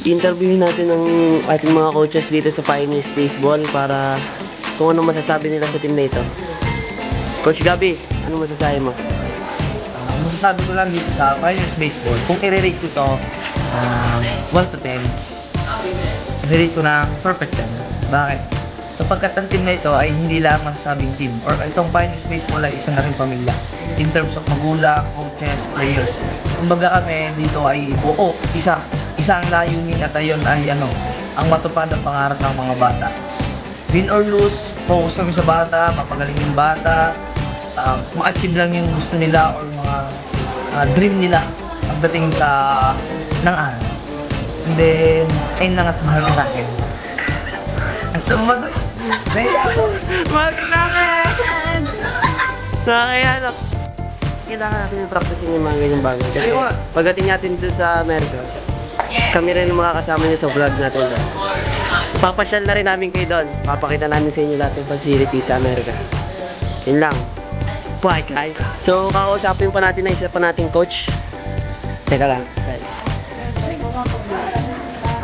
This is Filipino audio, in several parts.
interviewin natin ng ating mga coaches dito sa Pioneers Baseball para kung ano masasabi nila sa team na ito. Coach Gabby, ano masasabi mo? Masasabi ko lang dito sa Pioneers Baseball, kung i-rate ko ito 1 to 10, i-rate ko na perfect 10. Bakit? Sapagkat ang team na ito ay hindi lang masasabing team, or itong Pioneers Baseball ay isa na rin pamilya in terms of magulang, coaches, players. Kumbaga kami dito ay buo, isa ang layunin at ayon ay ang matupad ang pangarap ng mga bata. Win or lose, focus kami sa bata, mapagaling yung bata, ma-achieve lang yung gusto nila or mga dream nila pagdating sa ng araw. And then, ayun lang at mahal ka sa akin. So, Magkakayan! Nakakaya, kailangan natin yung practicing yung mga ganyang bagay. Kasi pagdating natin dito sa Amerika, kami rin yung mga kasama niyo sa vlog natin doon. Papasyal na rin namin kayo doon. Papakita namin sa inyo lahat ng facilities sa Amerika. Yun lang. Bye guys! So, kakausapin pa natin na isa pa nating coach. Teka lang, guys.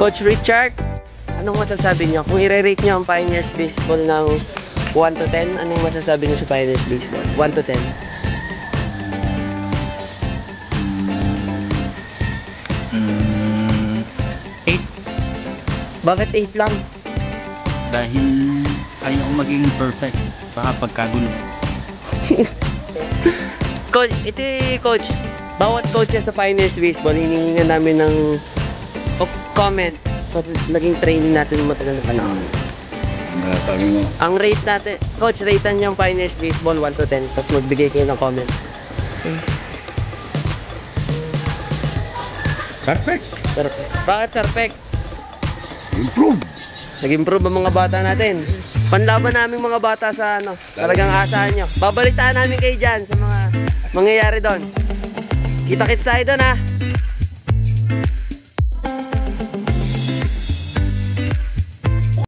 Coach Richard, anong masasabi niyo? Kung i-rate niyo ang Pioneers Baseball ng 1 to 10, anong masasabi niyo sa Pioneers Baseball? 1 to 10. 8. Bakit 8 lang? Dahil ayaw maging perfect. Baka pagkagulo. Coach, ito coach. Bawat coach sa Pioneers Baseball, hinihingan namin ng comment kasi naging training natin matagal na panahon. Ang rate natin, coach, ratean niyo ang Pioneers Baseball 1 to 10, tapos magbigay kayo ng comment. Perfect. Perfect. Bakit perfect? Improve. Nag-improve ang mga bata natin. Panlaban namin mga bata sa talagang asahan nyo. Babalitaan namin kayo dyan sa mga mangyayari doon. Kita-kits tayo doon ha.